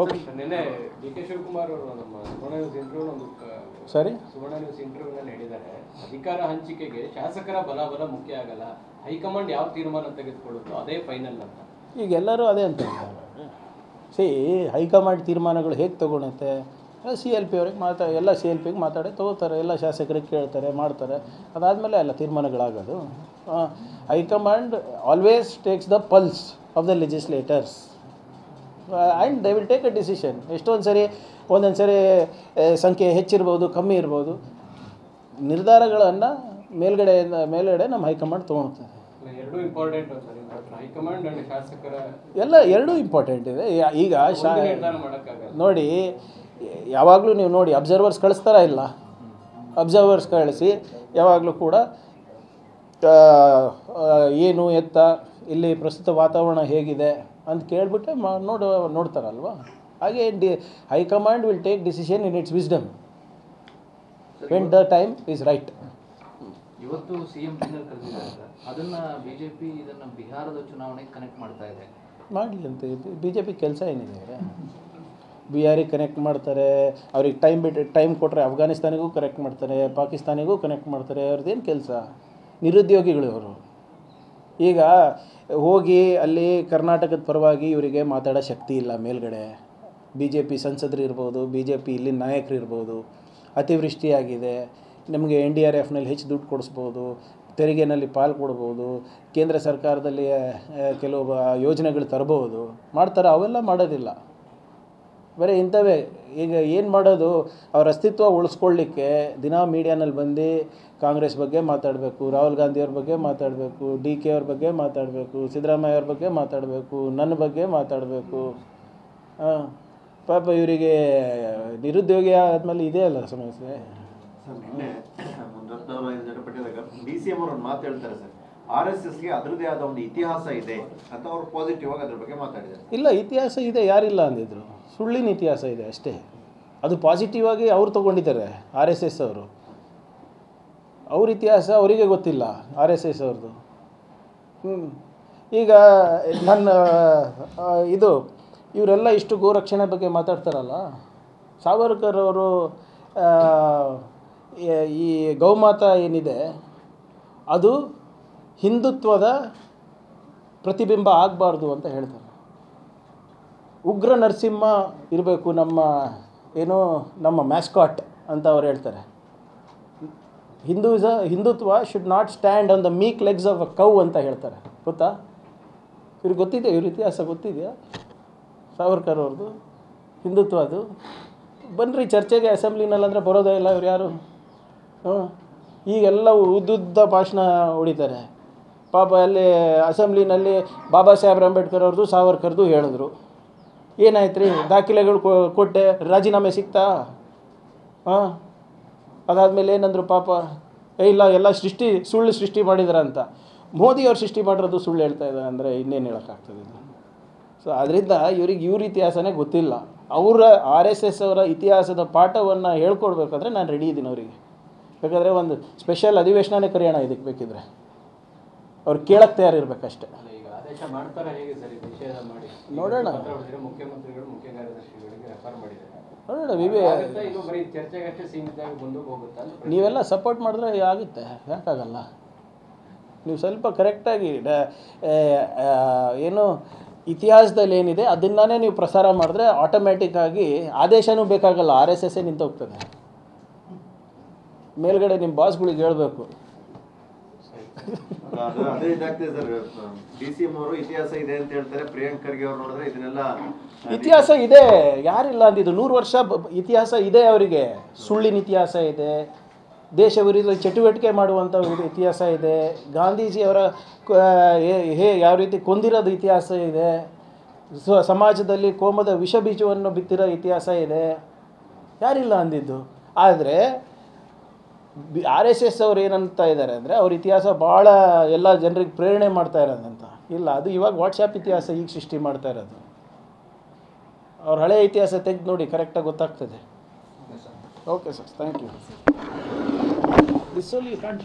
Okay ನಿನ್ನೆ D K Shivakumar ಅವರು ನಮ್ಮ ಸುವರ್ಣ ನ್ಯೂಸ್ ಇಂಟರ್ವ್ಯೂ ಸರಿ ಸುವರ್ಣ ನ್ಯೂಸ್ ಇಂಟರ್ವ್ಯೂನಲ್ಲಿ ಹೇಳಿದ್ದಾರೆ, ಅಧಿಕಾರ ಹಂಚಿಕೆಗೆ ಶಾಸಕರ ಬಲ ಮುಖ್ಯ ಆಗಲ್ಲ, ಹೈಕಮಾಂಡ್ ಯಾವ ತೀರ್ಮಾನ ತೆಗೆದುಕೊಳ್ಳುತ್ತೋ ಅದೇ ಫೈನಲ್ ಅಂತ. ಈಗ ಎಲ್ಲರೂ ಅದೇ ಅಂತ ಹೈಕಮಾಂಡ್ ತೀರ್ಮಾನಗಳು ಹೇಗೆ ತೊಗೊಳುತ್ತೆ, CLP ಅವ್ರಿಗೆ ಎಲ್ಲ CLPಗೆ ಮಾತಾಡಿ ತೊಗೋತಾರೆ, ಎಲ್ಲ ಶಾಸಕರಿಗೆ ಕೇಳ್ತಾರೆ, ಮಾಡ್ತಾರೆ. ಅದಾದಮೇಲೆ ಎಲ್ಲ ತೀರ್ಮಾನಗಳಾಗೋದು. High command always takes the pulse of the legislators and they will take a decision. ಒಂದೊಂದು ಸರಿ ಸಂಖ್ಯೆ ಹೆಚ್ಚಿರ್ಬೋದು, ಕಮ್ಮಿ ಇರ್ಬೋದು. ನಿರ್ಧಾರಗಳನ್ನು ಮೇಲ್ಗಡೆ ನಮ್ಮ ಹೈಕಮಾಂಡ್ ತೊಗೊಳ್ತಾರೆ. ಎರಡೂ ಇಂಪಾರ್ಟೆಂಟ್ ಹೈಕಮಾಂಡ್ ಅಂಡ್ ಶಾಸಕರ ಎರಡೂ ಇಂಪಾರ್ಟೆಂಟ್ ಇದೆ. ಈಗ ನಿರ್ಧಾರ ಮಾಡೋಕ್ಕಾಗಲ್ಲ. ನೋಡಿ, ಯಾವಾಗಲೂ ನೀವು ನೋಡಿ ಅಬ್ಸರ್ವರ್ಸ್ ಕಳಿಸ್ತಾರಾ ಇಲ್ಲ, ಅಬ್ಸರ್ವರ್ಸ್ ಕಳಿಸಿ ಯಾವಾಗಲೂ ಕೂಡ ಏನು ಎತ್ತ ಇಲ್ಲಿ ಪ್ರಸ್ತುತ ವಾತಾವರಣ ಹೇಗಿದೆ ಅಂತ ಕೇಳಿಬಿಟ್ಟೆ ನೋಡ್ತಾರಲ್ವ. ಹಾಗೆ high command will take decision in its wisdom when the time is right. ಇವತ್ತು CM ಡಿನ್ನರ್ ಕರೆದಿದ್ದಾರೆ ಸರ್, ಅದನ್ನ ಬಿಜೆಪಿ ಇದನ್ನ ಬಿಹಾರದ ಚುನಾವಣೆಗೆ ಕನೆಕ್ಟ್ ಮಾಡ್ತಾ ಇದೆ. ಮಾಡಲಿ ಅಂತ BJP ಕೆಲಸ ಏನಿದೆ, ಬಿಹಾರಿಗೆ ಕನೆಕ್ಟ್ ಮಾಡ್ತಾರೆ, ಅವ್ರಿಗೆ ಟೈಮ್ ಕೊಟ್ಟರೆ ಅಫ್ಘಾನಿಸ್ತಾನಿಗೂ ಕನೆಕ್ಟ್ ಮಾಡ್ತಾರೆ, ಪಾಕಿಸ್ತಾನಿಗೂ ಕನೆಕ್ಟ್ ಮಾಡ್ತಾರೆ. ಅವ್ರದ್ದೇನು ಕೆಲಸ? ನಿರುದ್ಯೋಗಿಗಳು ಅವರು. ಈಗ ಹೋಗಿ ಅಲ್ಲಿ ಕರ್ನಾಟಕದ ಪರವಾಗಿ ಇವರಿಗೆ ಮಾತಾಡೋ ಶಕ್ತಿ ಇಲ್ಲ. ಮೇಲ್ಗಡೆ BJP ಸಂಸದರು ಇರ್ಬೋದು, BJP ಇಲ್ಲಿನ ನಾಯಕರು ಇರ್ಬೋದು. ಅತಿವೃಷ್ಟಿಯಾಗಿದೆ, ನಮಗೆ NDRFನಲ್ಲಿ ಹೆಚ್ಚು ದುಡ್ಡು ಕೊಡಿಸ್ಬೋದು, ತೆರಿಗೆನಲ್ಲಿ ಪಾಲು ಕೊಡ್ಬೋದು, ಕೇಂದ್ರ ಸರ್ಕಾರದಲ್ಲಿ ಕೆಲವು ಯೋಜನೆಗಳು ತರ್ಬೋದು, ಮಾಡ್ತಾರೆ. ಅವೆಲ್ಲ ಮಾಡೋದಿಲ್ಲ, ಬರೀ ಇಂಥವೇ. ಈಗ ಏನು ಮಾಡೋದು, ಅವ್ರ ಅಸ್ತಿತ್ವ ಉಳಿಸ್ಕೊಳ್ಳಿಕ್ಕೆ ದಿನ ಮೀಡಿಯಾನಲ್ಲಿ ಬಂದು ಕಾಂಗ್ರೆಸ್ ಬಗ್ಗೆ ಮಾತಾಡಬೇಕು, ರಾಹುಲ್ ಗಾಂಧಿಯವ್ರ ಬಗ್ಗೆ ಮಾತಾಡಬೇಕು, DK ಅವ್ರ ಬಗ್ಗೆ ಮಾತಾಡಬೇಕು, ಸಿದ್ದರಾಮಯ್ಯ ಅವ್ರ ಬಗ್ಗೆ ಮಾತಾಡಬೇಕು, ನನ್ನ ಬಗ್ಗೆ ಮಾತಾಡಬೇಕು. ಪಾಪ ಇವರಿಗೆ ನಿರುದ್ಯೋಗಿ ಆದಮೇಲೆ ಇದೆ ಅಲ್ಲ ಸಮಸ್ಯೆ. ನಿನ್ನೆ ಮುಂದೊತ್ತವರು 5 ಜನ ಪಟ್ಟಿದಾಗ DCM ಅವರು ಮಾತು ಹೇಳ್ತಾರೆ ಸರ್, RSSಗೆ ಅದರದೇ ಆದ ಒಂದು ಇತಿಹಾಸ ಇದೆ ಅಂತ ಅವ್ರು ಪಾಸಿಟಿವ್ ಆಗಿ ಅದ್ರ ಬಗ್ಗೆ ಮಾತಾಡಿದ್ದಾರೆ. ಇಲ್ಲ, ಇತಿಹಾಸ ಇದೆ, ಯಾರಿಲ್ಲ ಅಂದಿದ್ರು. ಸುಳ್ಳಿನ ಇತಿಹಾಸ ಇದೆ ಅಷ್ಟೇ. ಅದು ಪಾಸಿಟಿವ್ ಆಗಿ ಅವ್ರು ತೊಗೊಂಡಿದ್ದಾರೆ RSS ಅವರು. ಅವ್ರ ಇತಿಹಾಸ ಅವರಿಗೆ ಗೊತ್ತಿಲ್ಲ, RSS ಅವ್ರದ್ದು. ಈಗ ನನ್ನ ಇವರೆಲ್ಲ ಇಷ್ಟು ಗೋರಕ್ಷಣೆ ಬಗ್ಗೆ ಮಾತಾಡ್ತಾರಲ್ಲ, ಸಾವರ್ಕರ್ ಅವರು ಈ ಗೌಮಾತಾ ಏನಿದೆ ಅದು ಹಿಂದುತ್ವದ ಪ್ರತಿಬಿಂಬ ಆಗಬಾರ್ದು ಅಂತ ಹೇಳ್ತಾರೆ. ಉಗ್ರ ನರಸಿಂಹ ಇರಬೇಕು ನಮ್ಮ ಮ್ಯಾಸ್ಕಾಟ್ ಅಂತ ಅವ್ರು ಹೇಳ್ತಾರೆ. Hindutva should not stand on the ಮೀಕ್ legs of a cow ಅಂತ ಹೇಳ್ತಾರೆ. ಗೊತ್ತಾ? ಇವ್ರಿಗೆ ಗೊತ್ತಿದೆ, ಇವ್ರ ಇತಿಹಾಸ ಗೊತ್ತಿದೆಯಾ ಸಾವರ್ಕರ್ ಅವ್ರದ್ದು ಹಿಂದುತ್ವ? ಅದು ಬನ್ನಿರಿ ಚರ್ಚೆಗೆ, ಅಸೆಂಬ್ಲಿನಲ್ಲಂದರೆ ಬರೋದೇ ಇಲ್ಲ ಇವ್ರು ಯಾರು. ಈಗೆಲ್ಲ ಉದ್ದುದ್ದ ಭಾಷಣ ಹೊಡಿತಾರೆ. ಪಾಪ ಅಲ್ಲಿ ಅಸೆಂಬ್ಲಿನಲ್ಲಿ ಬಾಬಾ ಸಾಹೇಬ್ ಅಂಬೇಡ್ಕರ್ ಅವ್ರದ್ದು ಸಾವರ್ಕರ್ದು ಹೇಳಿದ್ರು. ಏನಾಯ್ತು ರೀ, ದಾಖಲೆಗಳು ಕೊಟ್ಟೆ, ರಾಜೀನಾಮೆ ಸಿಗ್ತಾ? ಅದಾದಮೇಲೆ ಏನಂದರು ಪಾಪ, ಇಲ್ಲ ಎಲ್ಲ ಸುಳ್ಳು ಸೃಷ್ಟಿ ಮಾಡಿದಾರೆ ಅಂತ. ಮೋದಿಯವ್ರು ಸೃಷ್ಟಿ ಮಾಡಿರೋದು ಸುಳ್ಳು ಹೇಳ್ತಾ ಇದ್ದಾರೆ ಅಂದರೆ ಇನ್ನೇನು ಹೇಳೋಕ್ಕಾಗ್ತದೆ? ಸೊ ಅದರಿಂದ ಇವ್ರ ಇತಿಹಾಸನೇ ಗೊತ್ತಿಲ್ಲ. ಅವರ RSS ಅವರ ಇತಿಹಾಸದ ಪಾಠವನ್ನು ಹೇಳ್ಕೊಡ್ಬೇಕಾದ್ರೆ ನಾನು ರೆಡಿ ಇದ್ದೀನಿ. ಅವರಿಗೆ ಬೇಕಾದರೆ ಒಂದು ಸ್ಪೆಷಲ್ ಅಧಿವೇಶನನೇ ಕರೆಯೋಣ ಇದಕ್ಕೆ ಬೇಕಿದ್ರೆ. ಅವ್ರು ಕೇಳಕ್ಕೆ ತಯಾರಿರ್ಬೇಕಷ್ಟೇ. ಈಗ ಆದೇಶ ಮಾಡ್ತಾರೆ ಹೇಗೆ ಸರ್ ನಿಷೇಧ ಮಾಡಿ? ನೋಡೋಣ, ಮುಖ್ಯಮಂತ್ರಿಗಳು ಮುಖ್ಯ ಕಾರ್ಯದರ್ಶಿಗಳಿಗೆ ರೆಫರ್ ಮಾಡಿದ್ದಾರೆ. ನೋಡೋಣ. ಇದು ಬರೀ ಚರ್ಚೆಗಷ್ಟೇ ಸೀಮಿತವಾಗಿ ಬಂದು ಹೋಗುತ್ತಾ? ನೀವೆಲ್ಲ ಸಪೋರ್ಟ್ ಮಾಡಿದ್ರೆ ಆಗುತ್ತೆ, ಯಾಕಾಗಲ್ಲ? ನೀವು ಸ್ವಲ್ಪ ಕರೆಕ್ಟಾಗಿ ಏನು ಇತಿಹಾಸದಲ್ಲಿ ಏನಿದೆ ಅದನ್ನೇ ನೀವು ಪ್ರಸಾರ ಮಾಡಿದ್ರೆ ಆಟೋಮ್ಯಾಟಿಕ್ಕಾಗಿ ಆದೇಶನೂ ಬೇಕಾಗಲ್ಲ, RSS ನಿಂತೋಗ್ತದೆ. ಮೇಲ್ಗಡೆ ನಿಮ್ಮ ಬಾಸ್ಗಳಿಗೆ ಹೇಳಬೇಕು. ಅದೇ ಇದಾಗ್ತದೆ ಸರ್. DCM ಅವರು ಇತಿಹಾಸ ಇದೆ ಅಂತ ಹೇಳ್ತಾರೆ, ಪ್ರಿಯಾಂಕ್ ಖರ್ಗೆ ಅವ್ರು ನೋಡಿದ್ರೆ ಇದನ್ನೆಲ್ಲ ಇತಿಹಾಸ ಇದೆ, ಯಾರಿಲ್ಲ ಅಂದಿದ್ದು. 100 ವರ್ಷ ಇತಿಹಾಸ ಇದೆ ಅವರಿಗೆ. ಸುಳ್ಳಿನ ಇತಿಹಾಸ ಇದೆ, ದೇಶ ವಿರೋಧಿ ಚಟುವಟಿಕೆ ಮಾಡುವಂಥ ಇತಿಹಾಸ ಇದೆ, ಗಾಂಧೀಜಿಯವರ ಯಾವ ರೀತಿ ಕೊಂದಿರೋದು ಇತಿಹಾಸ ಇದೆ, ಸಮಾಜದಲ್ಲಿ ಕೋಮದ ವಿಷ ಬೀಜವನ್ನು ಬಿತ್ತಿರೋ ಇತಿಹಾಸ ಇದೆ. ಯಾರಿಲ್ಲ ಅಂದಿದ್ದು. ಆದರೆ RSS ಅವ್ರು ಏನಂತ ಇದ್ದಾರೆ ಅಂದರೆ ಅವ್ರ ಇತಿಹಾಸ ಭಾಳ ಎಲ್ಲ ಜನರಿಗೆ ಪ್ರೇರಣೆ ಮಾಡ್ತಾ ಇರೋದಂತ. ಇಲ್ಲ, ಅದು ಇವಾಗ ವಾಟ್ಸಪ್ ಇತಿಹಾಸ ಈಗ ಸೃಷ್ಟಿ ಮಾಡ್ತಾ ಇರೋದು. ಅವ್ರ ಹಳೆಯ ಇತಿಹಾಸ ತೆಗೆದು ನೋಡಿ, ಕರೆಕ್ಟಾಗಿ ಗೊತ್ತಾಗ್ತದೆ. Okay sir, thank you. This only you can't